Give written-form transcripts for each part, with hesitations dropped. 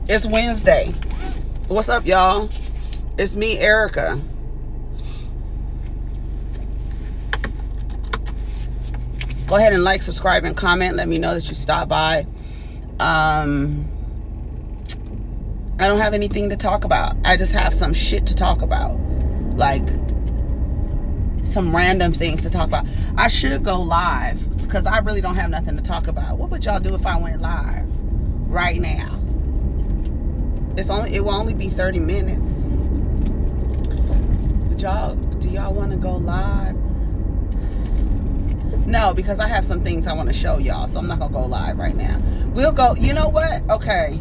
It's Wednesday. What's up, y'all? It's me, Erica. Go ahead and like, subscribe, and comment. Let me know that you stopped by. I don't have anything to talk about. I just have some shit to talk about. Like, some random things to talk about. I should go live because I really don't have nothing to talk about. What would y'all do if I went live right now? It will only be 30 minutes. Do y'all want to go live? No, because I have some things I want to show y'all, so I'm not gonna go live right now. We'll go, you know what? Okay.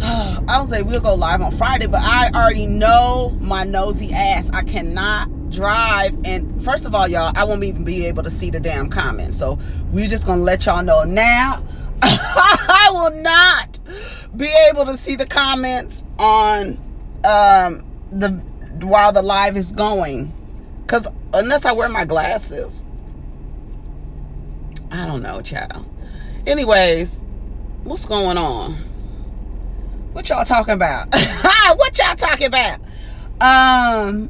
I would say we'll go live on Friday, but I already know my nosy ass. I cannot drive, and first of all, y'all, I won't even be able to see the damn comments, so we're just gonna let y'all know now. I will not be able to see the comments on while the live is going, because unless I wear my glasses, I don't know, child. Anyways, what's going on? What y'all talking about? What y'all talking about? I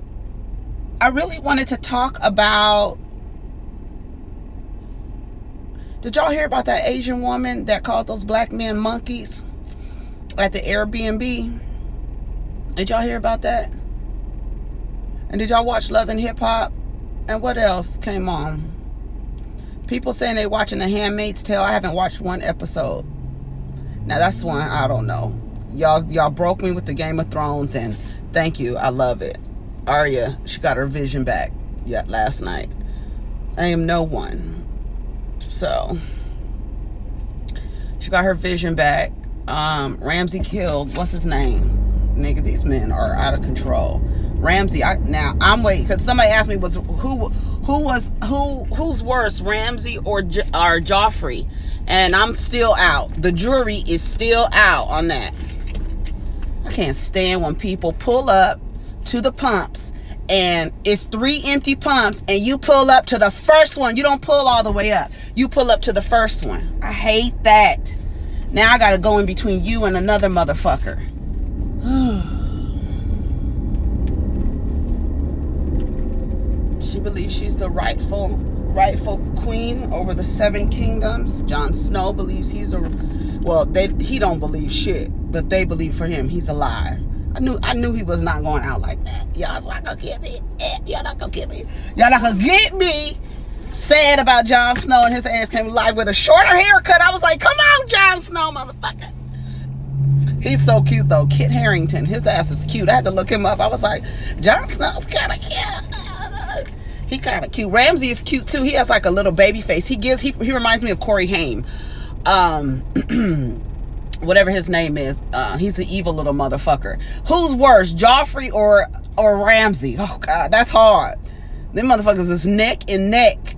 really wanted to talk about, did y'all hear about that Asian woman that called those black men monkeys at the Airbnb? Did y'all hear about that? And did y'all watch Love and Hip Hop? And what else came on? People saying they watching The Handmaid's Tale. I haven't watched one episode. Now that's one I don't know. Y'all broke me with the Game of Thrones, and thank you. I love it. Arya, she got her vision back last night. I am no one. So she got her vision back. Ramsey killed, what's his name? Nigga, these men are out of control. Ramsey, I'm waiting, because somebody asked me who's worse, Ramsey or Joffrey, and I'm still out. The jury is still out on that. I can't stand when people pull up to the pumps and it's 3 empty pumps and you pull up to the first one. You don't pull all the way up. You pull up to the first one. I hate that. Now I gotta go in between you and another motherfucker. She believes she's the rightful queen over the 7 kingdoms. Jon Snow believes he don't believe shit, but they believe for him he's alive. I knew he was not going out like that. Y'all's not gonna get me. Y'all not gonna get me. Y'all not gonna get me. Sad about Jon Snow, and his ass came alive with a shorter haircut. I was like, come on, Jon Snow, motherfucker. He's so cute though. Kit Harington, his ass is cute. I had to look him up. I was like, Jon Snow's kind of cute. He kind of cute. Ramsey is cute too. He has like a little baby face. He reminds me of Corey Haim. Whatever his name is, he's the evil little motherfucker. Who's worse, Joffrey or Ramsey? Oh God, that's hard. Them motherfuckers is neck and neck.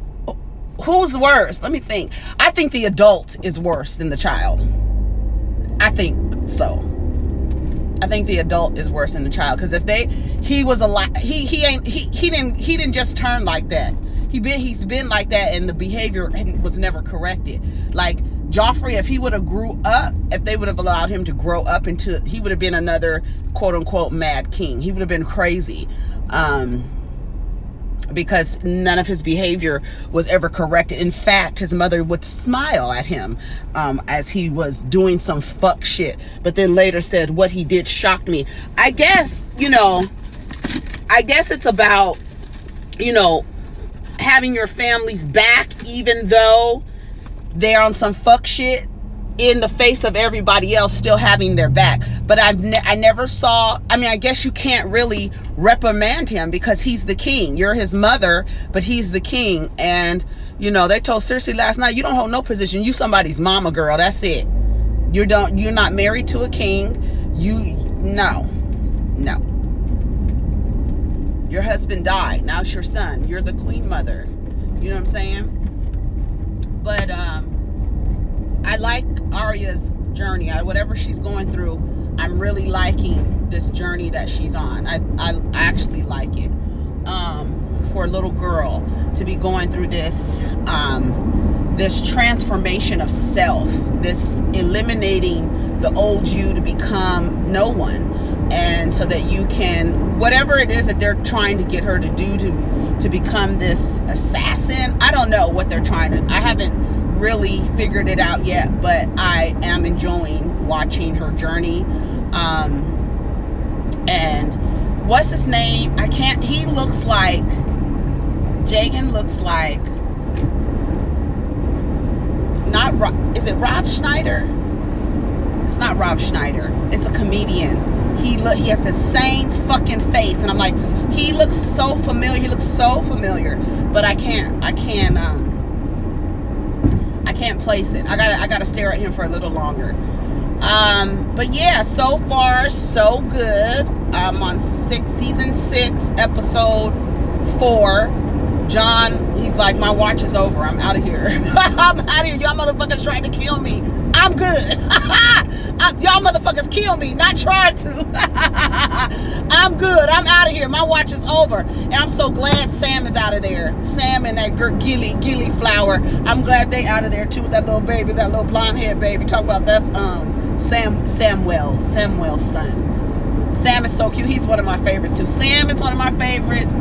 Who's worse? Let me think. I think the adult is worse than the child. I think so. I think the adult is worse than the child, because if he was alive, he didn't just turn like that. He's been like that, and the behavior was never corrected. Like Joffrey, if he would have grew up, if they would have allowed him to grow up he would have been another quote unquote mad king. He would have been crazy. Because none of his behavior was ever corrected. In fact, his mother would smile at him as he was doing some fuck shit, but then later said, what he did shocked me. I guess it's about, having your family's back, even though they're on some fuck shit, in the face of everybody else still having their back. But I never saw, I guess you can't really reprimand him because he's the king. You're his mother, but he's the king. And, they told Cersei last night, you don't hold no position. You somebody's mama, girl. That's it. You're not married to a king. No. Your husband died. Now it's your son. You're the queen mother. You know what I'm saying? But, I like Arya's journey. Whatever she's going through, I'm really liking this journey that she's on. I actually like it. For a little girl to be going through this this transformation of self, this eliminating the old you to become no one, and so that you can, whatever it is that they're trying to get her to do to become this assassin. I don't know what they're trying to, I haven't really figured it out yet, but I am enjoying watching her journey. And what's his name? He looks like, Jagan looks like, is it Rob Schneider? It's not Rob Schneider. It's a comedian. He has the same fucking face, and I'm like, he looks so familiar. He looks so familiar, but I can't place it. I gotta stare at him for a little longer. But yeah, so far so good. I'm on season 6, episode 4. John, he's like, my watch is over. I'm out of here. I'm out of here. Y'all motherfuckers tried to kill me. I'm good. Y'all motherfuckers kill me, not tried to. I'm good. I'm out of here. My watch is over. And I'm so glad Sam is out of there. Sam and that Gilly Flower. I'm glad they out of there too with that little baby, that little blonde haired baby. Talking about that's Samuel's son. Sam is so cute. He's one of my favorites too. Sam is one of my favorites.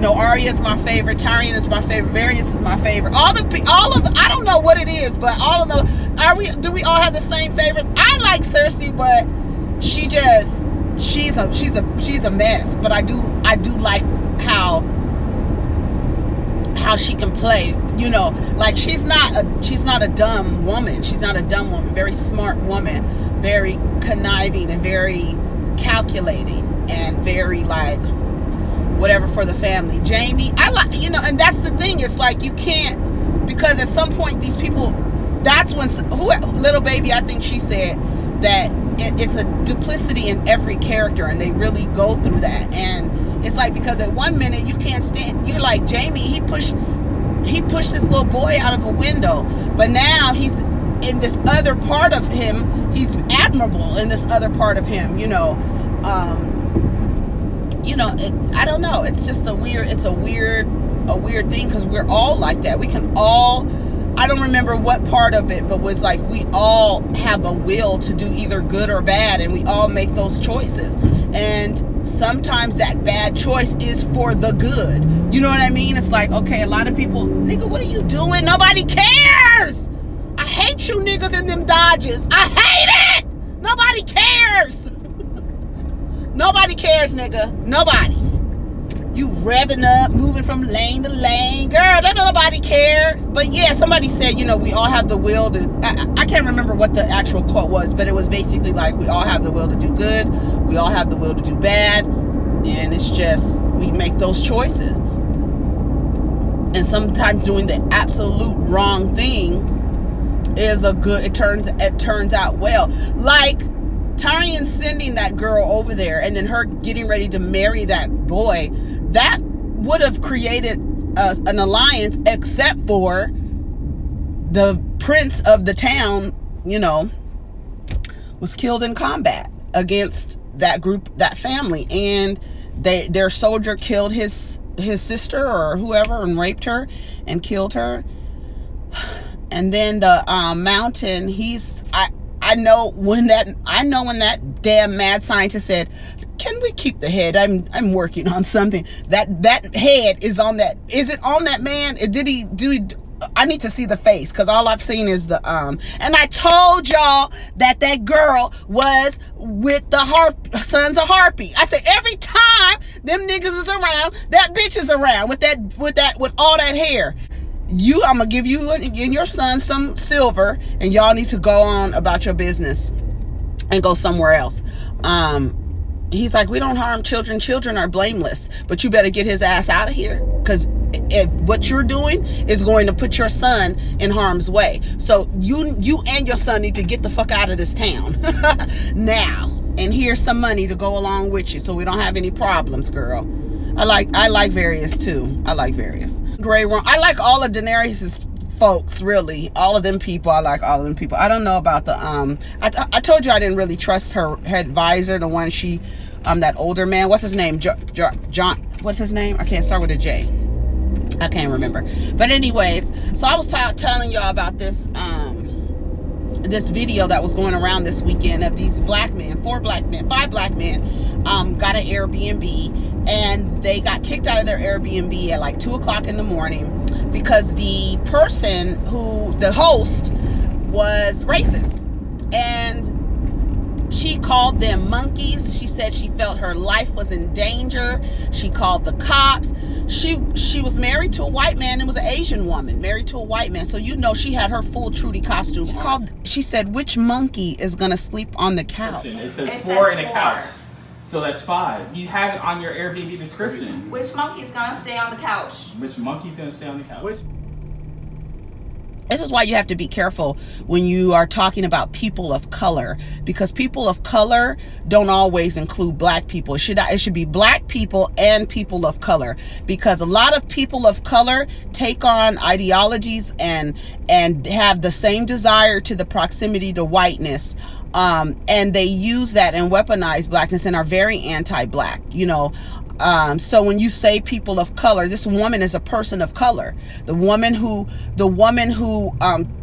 Arya is my favorite. Tyrion is my favorite. Varys is my favorite. All of I don't know what it is, but all of them. Do we all have the same favorites? I like Cersei, but she's a mess. But I do like how she can play. Like she's not a dumb woman. She's not a dumb woman. Very smart woman. Very conniving and very calculating and very like whatever for the family. Jamie, I like, and that's the thing. It's like you can't, because at some point these people, that's when little baby, I think she said that it's a duplicity in every character, and they really go through that. And it's like, because at one minute you can't stand, you're like, Jamie, he pushed this little boy out of a window, but now he's in this other part of him, he's admirable in this other part of him, I don't know. It's just a weird thing, because we're all like that. We can all, I don't remember what part of it, but was like, we all have a will to do either good or bad, and we all make those choices. And sometimes that bad choice is for the good. You know what I mean? It's like, okay, a lot of people, nigga, what are you doing? Nobody cares. I hate you niggas in them Dodges. I hate it. Nobody cares. Nobody cares, nigga. Nobody. You revving up, moving from lane to lane. Girl, don't nobody care. But yeah, somebody said, we all have the will to... I can't remember what the actual quote was, but it was basically like, we all have the will to do good. We all have the will to do bad. And it's just, we make those choices. And sometimes doing the absolute wrong thing is a good... It turns out well. Like... Tyrion sending that girl over there, and then her getting ready to marry that boy, that would have created an alliance, except for the prince of the town, was killed in combat against that group, that family, and their soldier killed his sister or whoever and raped her and killed her. And then the mountain, I know when that damn mad scientist said, can we keep the head? I'm working on something. That head is on that. Is it on that man? I need to see the face, because all I've seen is the and I told y'all that girl was with the Sons of Harpy. I said, every time them niggas is around, that bitch is around with all that hair. I'm gonna give you and your son some silver, and y'all need to go on about your business and go somewhere else. He's like, we don't harm children. Children are blameless, but you better get his ass out of here, because if what you're doing is going to put your son in harm's way. So you and your son need to get the fuck out of this town now. And here's some money to go along with you, so we don't have any problems, girl. I like Varys too. I like Varys. Grey Worm. I like all of Daenerys's folks, really. All of them people. I like all of them people. I don't know about the I told you I didn't really trust her advisor, the one that older man. What's his name? John. What's his name? I can't start with a J. I can't remember. But anyways, so I was telling y'all about this this video that was going around this weekend of these black men, 5 black men, got an Airbnb, and they got kicked out of their Airbnb at like 2 o'clock in the morning because the host was racist, and she called them monkeys. She said she felt her life was in danger. She called the cops. She was married to a white man and was an Asian woman married to a white man. So she had her full Trudy costume. She said, which monkey is going to sleep on the couch? It says 4 in a couch. So that's 5. You have it on your Airbnb description. Which monkey is going to stay on the couch? Which monkey's going to stay on the couch? This is why you have to be careful when you are talking about people of color, because people of color don't always include black people. It should be black people and people of color, because a lot of people of color take on ideologies and have the same desire to the proximity to whiteness. And they use that and weaponize blackness and are very anti-black, so when you say people of color, this woman is a person of color. The woman who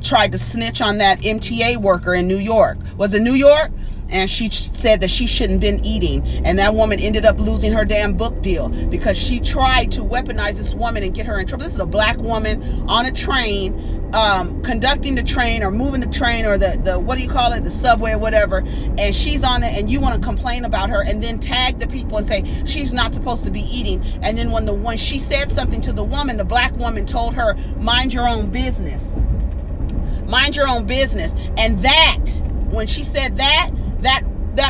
tried to snitch on that MTA worker in New York. Was it New York? And she said that she shouldn't been eating. And that woman ended up losing her damn book deal because she tried to weaponize this woman and get her in trouble. This is a black woman on a train, conducting the train or moving the train or the what do you call it, the subway or whatever. And she's on it, and you want to complain about her and then tag the people and say she's not supposed to be eating. And then when she said something to the woman, the black woman told her, mind your own business. Mind your own business. And when she said that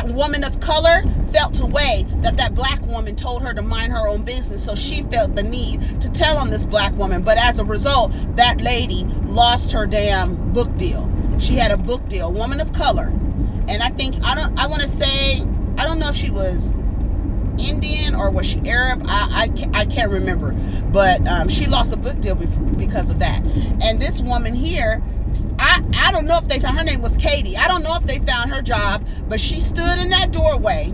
woman of color felt a way that black woman told her to mind her own business. So she felt the need to tell on this black woman. But as a result, that lady lost her damn book deal. She had a book deal, woman of color. And I don't know if she was Indian or was she Arab. I can't remember. But she lost a book deal because of that. And this woman here, I don't know if they found her name was Katie. I don't know if they found her job, but she stood in that doorway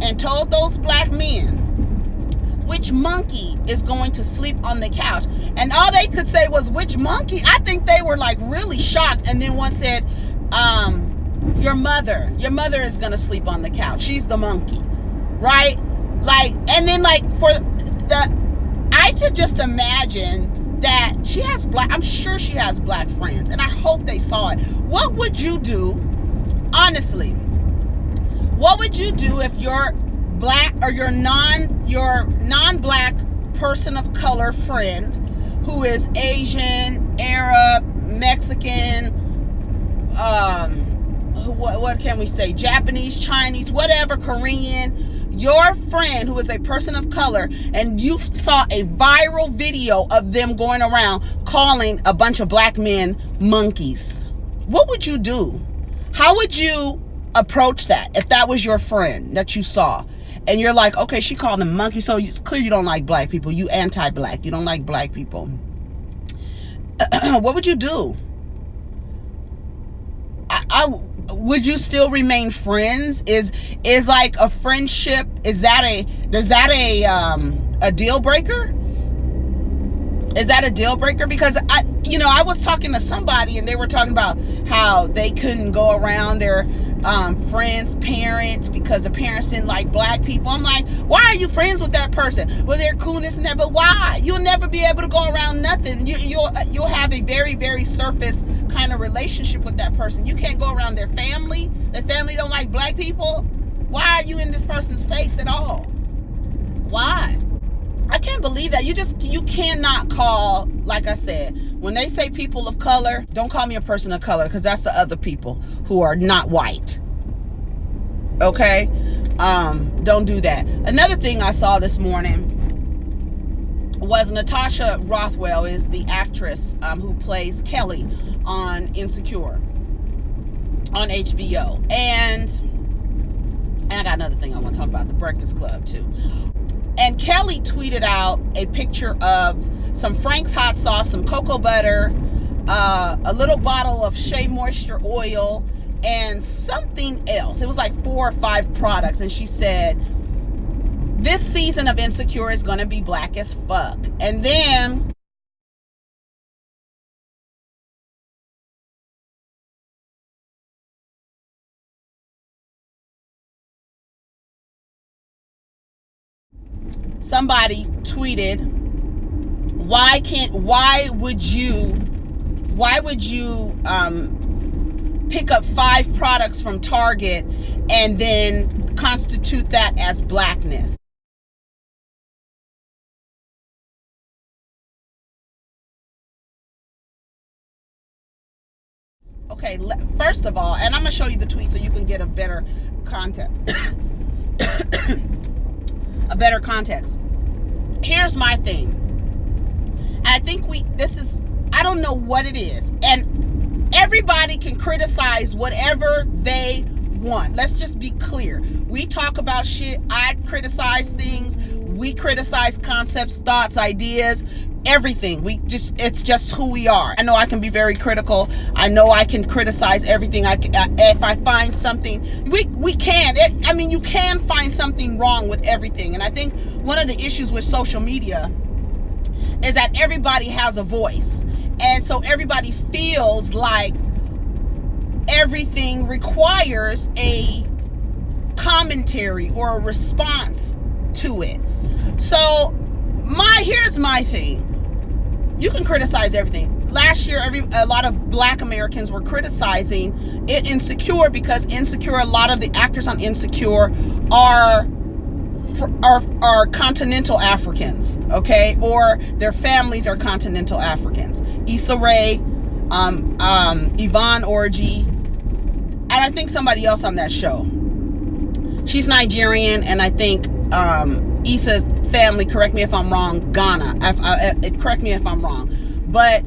and told those black men which monkey is going to sleep on the couch. And all they could say was, which monkey? I think they were like really shocked. And then one said, your mother is going to sleep on the couch. She's the monkey, right? And then I could just imagine that I'm sure she has black friends, and I hope they saw it. What would you do, honestly? What would you do if your black or your non-black person of color friend who is Asian, Arab, Mexican, what can we say, Japanese, Chinese, whatever, Korean, your friend who is a person of color, and you saw a viral video of them going around calling a bunch of black men monkeys? What would you do? How would you approach that if that was your friend that you saw? And you're like, okay, she called them monkeys, so it's clear you don't like black people. You anti-black. You don't like black people. What would you do? Would you still remain friends? Is like a friendship, does that a deal breaker? Is that a deal breaker? Because I was talking to somebody and they were talking about how they couldn't go around their friends' parents because the parents didn't like black people. I'm like, why are you friends with that person? Well, they're cool, this and that, but why? You'll never be able to go around nothing. You'll have a very, very surface kind of relationship with that person. You can't go around their family. Their family don't like black people. Why are you in this person's face at all? Why? I can't believe that. You cannot call, like I said, when they say people of color, don't call me a person of color, because that's the other people who are not white. Okay? Don't do that. Another thing I saw this morning was Natasha Rothwell is the actress who plays Kelly on Insecure on HBO. And I got another thing I want to talk about, The Breakfast Club too. And Kelly tweeted out a picture of some Frank's hot sauce, some cocoa butter, a little bottle of Shea Moisture oil, and something else. It was like 4 or 5 products. And she said, this season of Insecure is going to be black as fuck. And then somebody tweeted, why would you pick up 5 products from Target and then constitute that as blackness? Okay, first of all, and I'm gonna show you the tweet so you can get a better context. A better context. Here's my thing. And I think I don't know what it is. And everybody can criticize whatever they want. Let's just be clear. We talk about shit. I criticize things. We criticize concepts, thoughts, ideas, everything. It's just who we are. I know I can be very critical. I know I can criticize everything. If I find something, we can. You can find something wrong with everything. And I think one of the issues with social media is that everybody has a voice. And so everybody feels like everything requires a commentary or a response to it. So here's my thing. You can criticize everything. Last year, a lot of Black Americans were criticizing Insecure because Insecure, a lot of the actors on Insecure are continental Africans, okay, or their families are continental Africans. Issa Rae, Yvonne Orji, and I think somebody else on that show. She's Nigerian, and I think Issa's family, correct me if I'm wrong, Ghana. Correct me if I'm wrong. But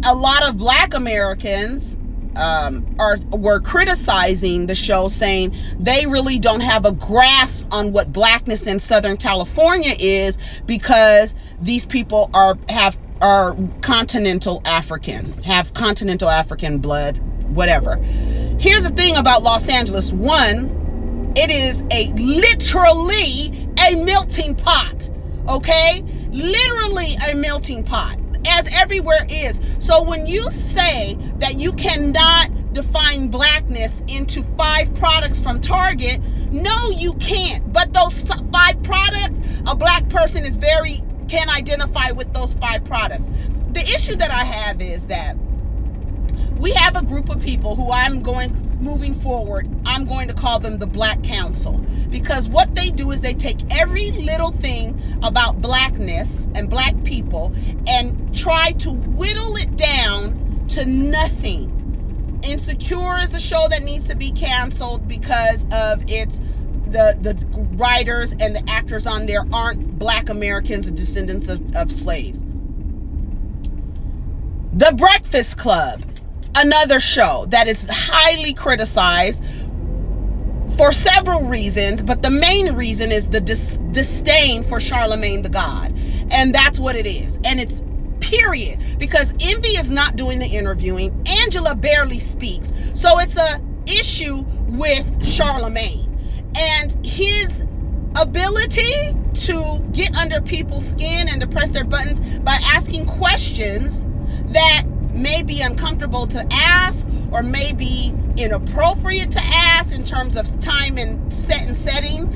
a lot of Black Americans were criticizing the show, saying they really don't have a grasp on what blackness in Southern California is because these people are continental African, have continental African blood, whatever. Here's the thing about Los Angeles. One, it is literally a melting pot, okay? Literally a melting pot, as everywhere is. So when you say that you cannot define blackness into 5 products from Target, no, you can't. But those 5 products, a Black person can identify with those 5 products. The issue that I have is that we have a group of people who moving forward, I'm going to call them the Black Council, because what they do is they take every little thing about blackness and Black people and try to whittle it down to nothing. Insecure is a show that needs to be canceled because of the writers and the actors on there aren't Black Americans and descendants of slaves. The Breakfast Club, another show that is highly criticized for several reasons, but the main reason is the disdain for Charlemagne the God. And that's what it is. And it's period. Because Envy is not doing the interviewing. Angela barely speaks. So it's a issue with Charlemagne. And his ability to get under people's skin and to press their buttons by asking questions that may be uncomfortable to ask or may be inappropriate to ask in terms of time and setting,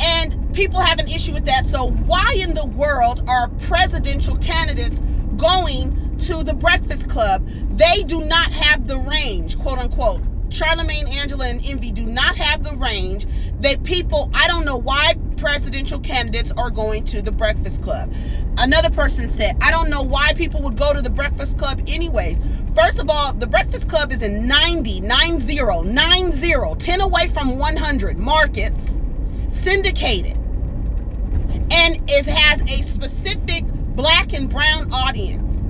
and people have an issue with that. So why in the world are presidential candidates going to the Breakfast Club? They do not have the range, quote unquote. Charlemagne, Angela, and Envy do not have the range. I don't know why presidential candidates are going to the Breakfast Club. Another person said, I don't know why people would go to the Breakfast Club anyways. First of all, the Breakfast Club is in 90, 10 away from 100 markets, syndicated. And it has a specific Black and brown audience.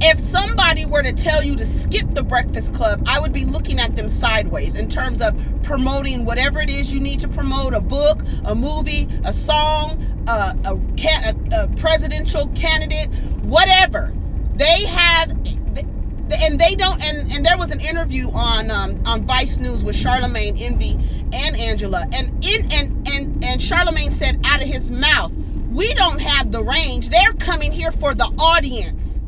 If somebody were to tell you to skip the Breakfast Club, I would be looking at them sideways in terms of promoting whatever it is you need to promote, a book, a movie, a song, a presidential candidate, whatever. They have, and they don't, and there was an interview on Vice News with Charlemagne, Envy, and Angela, and Charlemagne said out of his mouth, we don't have the range. They're coming here for the audience.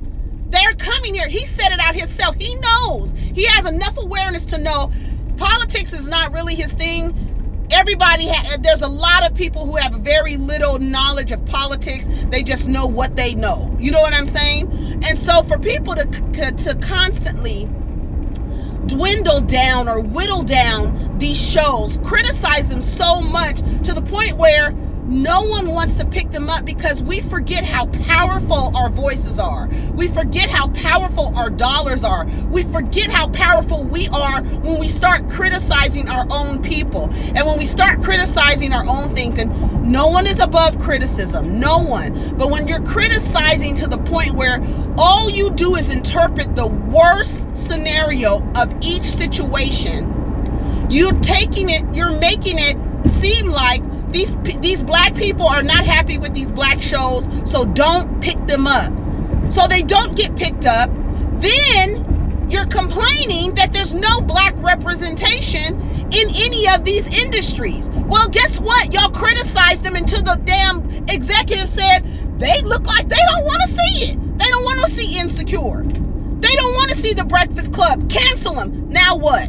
They're coming here. He said it out himself. He knows. He has enough awareness to know politics is not really his thing. there's a lot of people who have very little knowledge of politics. They just know what they know. You know what I'm saying? And so for people to constantly dwindle down or whittle down these shows, criticize them so much to the point where no one wants to pick them up, because we forget how powerful our voices are. We forget how powerful our dollars are. We forget how powerful we are when we start criticizing our own people and when we start criticizing our own things. And no one is above criticism, no one. But when you're criticizing to the point where all you do is interpret the worst scenario of each situation, you're making it seem like these black people are not happy with these black shows, so don't pick them up. So they don't get picked up. Then you're complaining that there's no black representation in any of these industries. Well, guess what? Y'all criticized them until the damn executive said they look like they don't want to see it. They don't want to see Insecure. They don't want to see The Breakfast Club. Cancel them. Now what?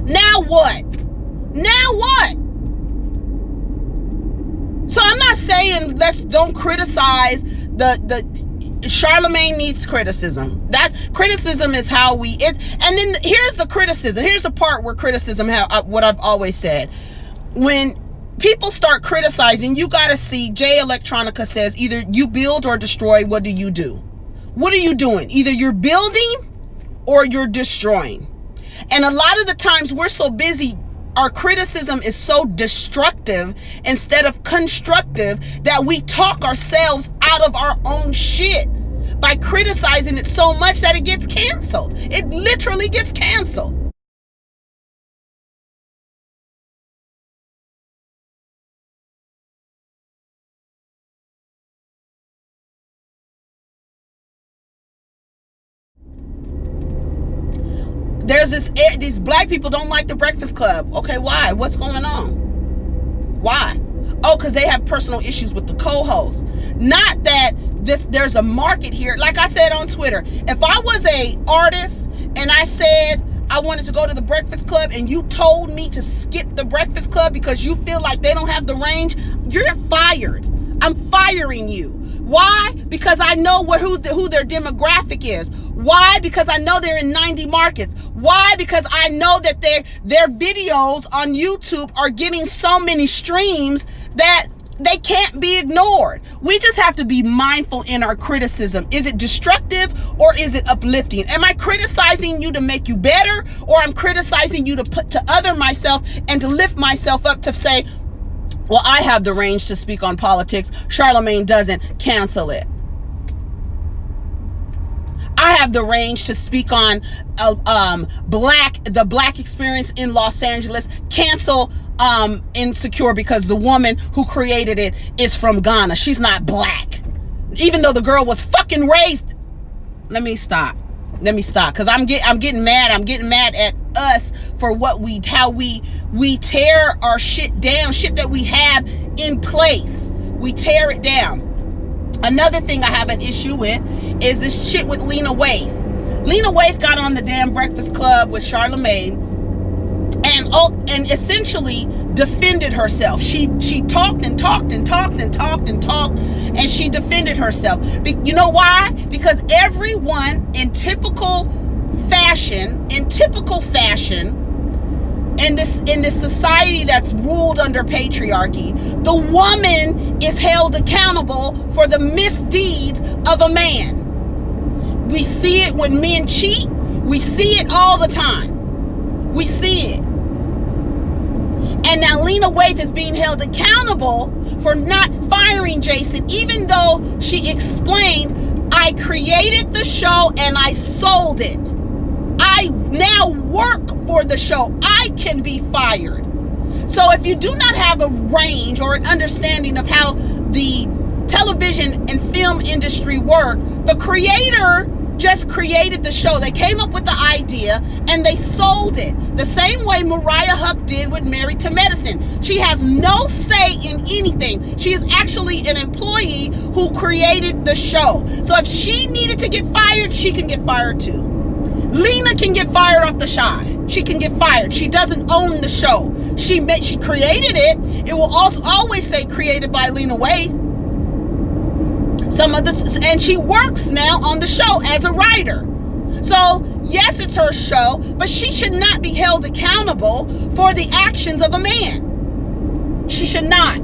Now what? Now what? So I'm not saying don't criticize the Charlemagne needs criticism. That criticism is how and then here's the criticism. Here's the part where criticism, what I've always said. When people start criticizing, you got to see, Jay Electronica says, either you build or destroy. What do you do? What are you doing? Either you're building or you're destroying. And a lot of the times we're so busy, our criticism is so destructive instead of constructive that we talk ourselves out of our own shit by criticizing it so much that it gets canceled. It literally gets canceled. These black people don't like The Breakfast Club. Okay, why? What's going on? Why? Oh, because they have personal issues with the co-host. Not that there's a market here. Like I said on Twitter, if I was a artist and I said I wanted to go to The Breakfast Club and you told me to skip The Breakfast Club because you feel like they don't have the range, you're fired. I'm firing you. Why? Because I know who their demographic is. Why? Because I know they're in 90 markets. Why? Because I know that their videos on YouTube are getting so many streams that they can't be ignored. We just have to be mindful in our criticism. Is it destructive or is it uplifting? Am I criticizing you to make you better, or I'm criticizing you to other myself and to lift myself up to say, well, I have the range to speak on politics. Charlemagne doesn't. Cancel it. I have the range to speak on the black experience in Los Angeles. Cancel Insecure because the woman who created it is from Ghana. She's not black. Even though the girl was fucking raised. Let me stop because I'm getting mad. I'm getting mad at us for how we tear our shit down, shit that we have in place. We tear it down. Another thing I have an issue with is this shit with Lena Waithe. Lena Waithe got on the damn Breakfast Club with Charlemagne and essentially defended herself. She talked and talked and talked and talked and talked, and she defended herself. You know why? Because everyone in typical fashion, in this society that's ruled under patriarchy, the woman is held accountable for the misdeeds of a man. We see it when men cheat. We see it all the time. We see it. And now Lena Waithe is being held accountable for not firing Jason, even though she explained, I created the show and I sold it. I now work for the show. I can be fired. So if you do not have a range or an understanding of how the television and film industry work, the creator just created the show. They came up with the idea and they sold it. The same way Mariah Huck did with Married to Medicine. She has no say in anything. She is actually an employee who created the show. So if she needed to get fired, she can get fired too. Lena can get fired off the show. she can get fired. She doesn't own the show. She created it. It will also always say created by Lena Waithe. And she works now on the show as a writer. So yes, it's her show, but she should not be held accountable for the actions of a man. She should not.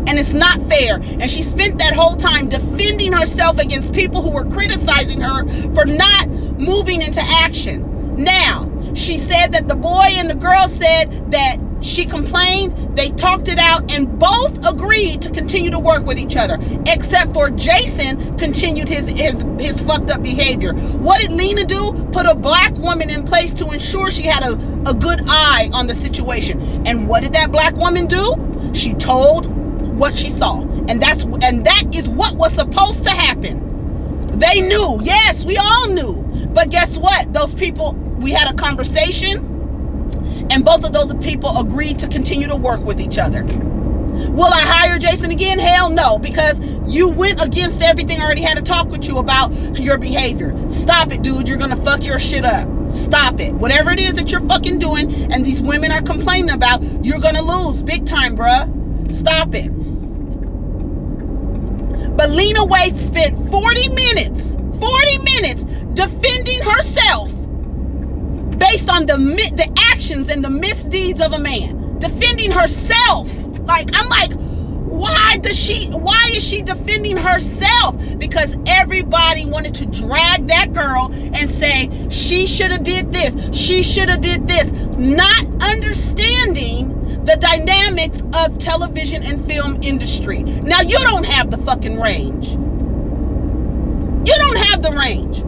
And it's not fair. And she spent that whole time defending herself against people who were criticizing her for not moving into action. Now, she said that the boy and the girl said that she complained, they talked it out, and both agreed to continue to work with each other, except for Jason continued his fucked up behavior. What did Lena do? Put a black woman in place to ensure she had a good eye on the situation. And what did that black woman do? She told what she saw. And that is what was supposed to happen. They knew. Yes, we all knew. But guess what? Those people, we had a conversation, and both of those people agreed to continue to work with each other. Will I hire Jason again? Hell no, because you went against everything I already had to talk with you about your behavior. Stop it, dude. You're gonna fuck your shit up. Stop it. Whatever it is that you're fucking doing and these women are complaining about, you're gonna lose big time, bruh. Stop it. But Lena Waithe spent 40 minutes defending herself based on the actions and the misdeeds of a man. Defending herself. I'm like, why is she defending herself? Because everybody wanted to drag that girl and say, she should have did this, she should have did this, not understanding the dynamics of television and film industry. Now, you don't have the fucking range. You don't have the range.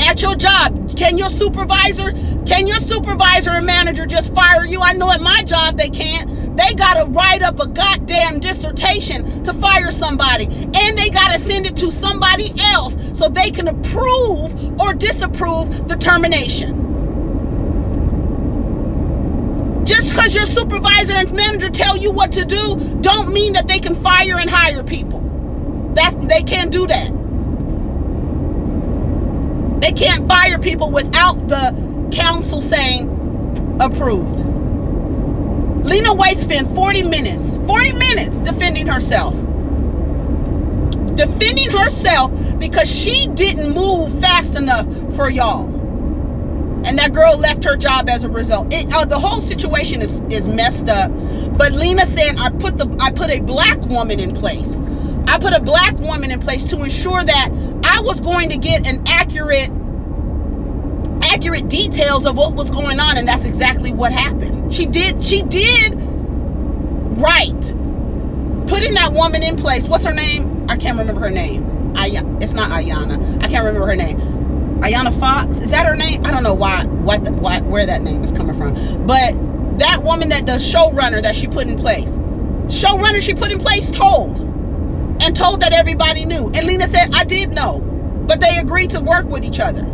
At your job, can your supervisor and manager just fire you? I know at my job they can't. They gotta write up a goddamn dissertation to fire somebody, and they gotta send it to somebody else so they can approve or disapprove the termination. Just because your supervisor and manager tell you what to do, don't mean that they can fire and hire people. They can't do that. They can't fire people without the council saying approved. Lena Waithe spent 40 minutes defending herself. Defending herself because she didn't move fast enough for y'all. And that girl left her job as a result. The whole situation is messed up. But Lena said, I put a black woman in place. I put a black woman in place to ensure that I was going to get an accurate details of what was going on, and that's exactly what happened. She did right. Putting that woman in place. What's her name? I can't remember her name. It's not Ayanna. I can't remember her name. Ayanna Fox, is that her name? I don't know where that name is coming from. But that woman, the showrunner that she put in place, told that everybody knew. And Lena said, I did know, but they agreed to work with each other.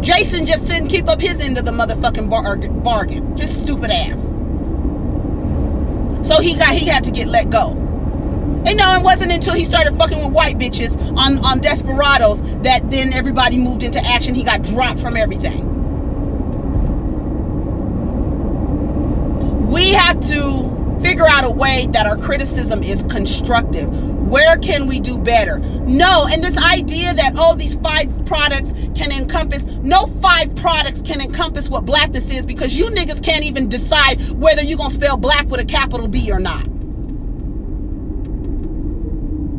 Jason just didn't keep up his end of the motherfucking bargain. His stupid ass. So he had to get let go. And no, it wasn't until he started fucking with white bitches on Desperados that then everybody moved into action. He got dropped from everything. We have to figure out a way that our criticism is constructive. Where can we do better? No, and this idea that, these 5 products can encompass, no 5 products can encompass what blackness is, because you niggas can't even decide whether you're going to spell black with a capital B or not.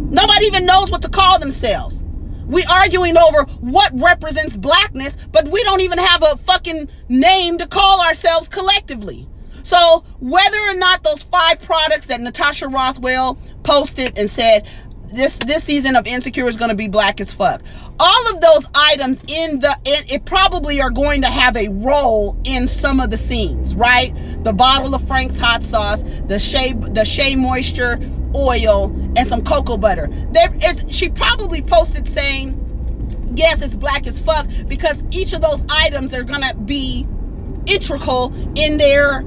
Nobody even knows what to call themselves. We arguing over what represents blackness, but we don't even have a fucking name to call ourselves collectively. So whether or not those 5 products that Natasha Rothwell posted and said this season of Insecure is going to be black as fuck, all of those items it probably are going to have a role in some of the scenes, right? The bottle of Frank's hot sauce, the Shea Moisture oil, and some cocoa butter. She probably posted saying, yes, it's black as fuck, because each of those items are going to be integral in their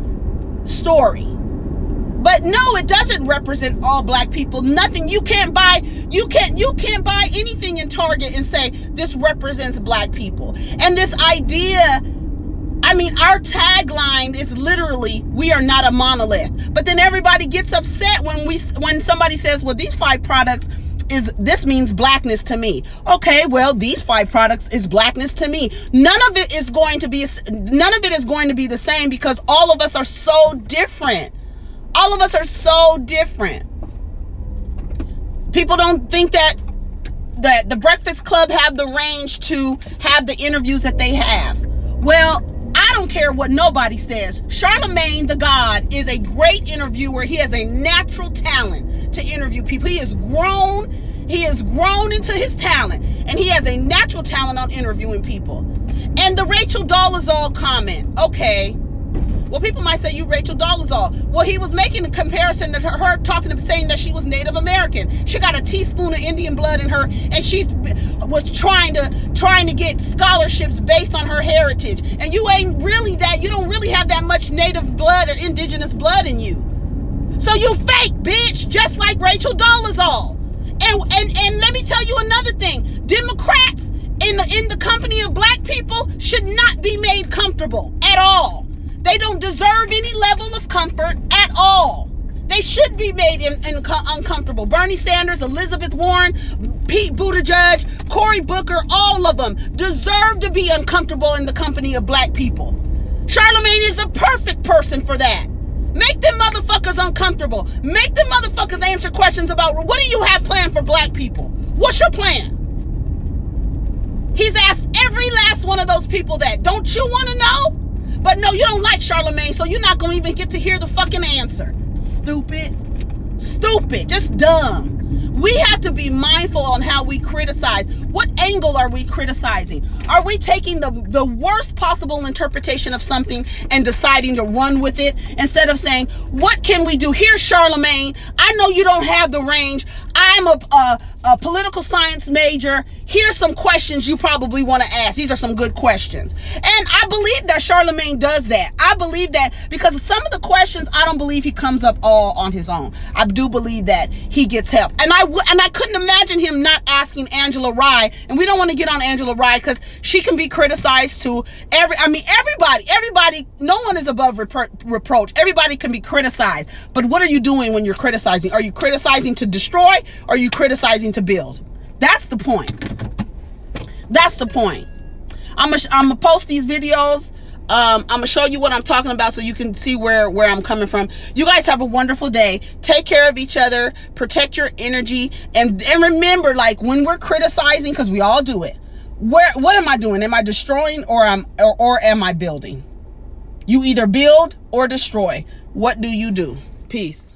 story. But no, it doesn't represent all black people. Nothing. You can't buy anything in Target and say this represents black people. And this idea I mean, our tagline is literally, we are not a monolith. But then everybody gets upset when somebody says, well, these 5 products this means blackness to me. Okay, well, these 5 products is blackness to me. None of it is going to be the same, because all of us are so different. All of us are so different. People don't think that the Breakfast Club have the range to have the interviews that they have. Well, I don't care what nobody says. Charlemagne the God is a great interviewer. He has a natural talent to interview people. He has grown into his talent, and he has a natural talent on interviewing people. And the Rachel Dolezal comment, okay, well, people might say, you Rachel Dolezal. Well, he was making a comparison to her saying that she was Native American. She got a teaspoon of Indian blood in her, and she was trying to get scholarships based on her heritage. And you ain't really that. You don't really have that much Native blood or indigenous blood in you. So you fake, bitch, just like Rachel Dolezal. And let me tell you another thing. Democrats in the company of black people should not be made comfortable at all. They don't deserve any level of comfort at all. They should be made uncomfortable. Bernie Sanders, Elizabeth Warren, Pete Buttigieg, Cory Booker, all of them deserve to be uncomfortable in the company of black people. Charlemagne is the perfect person for that. Make them motherfuckers uncomfortable. Make them motherfuckers answer questions about, what do you have planned for black people? What's your plan? He's asked every last one of those people that. Don't you want to know? But no, you don't like Charlemagne, so you're not going to even get to hear the fucking answer. Stupid. Just dumb. We have to be mindful on how we criticize. What angle are we criticizing? Are we taking the worst possible interpretation of something and deciding to run with it, instead of saying, what can we do? Here's Charlemagne. I know you don't have the range. I'm a political science major. Here's some questions you probably want to ask. These are some good questions. And I believe that Charlemagne does that. I believe that because of some of the questions, I don't believe he comes up all on his own. I do believe that he gets help. And I couldn't imagine him not asking Angela Rye. And we don't want to get on Angela Rye because she can be criticized too. Everybody, no one is above reproach. Everybody can be criticized. But what are you doing when you're criticizing? Are you criticizing to destroy? Or are you criticizing to build? That's the point. I'm gonna post these videos. I'm gonna show you what I'm talking about so you can see where I'm coming from. You guys have a wonderful day. Take care of each other. Protect your energy. And remember, like, when we're criticizing, because we all do it, what am I doing? Am I destroying or am I building? You either build or destroy. What do you do? Peace.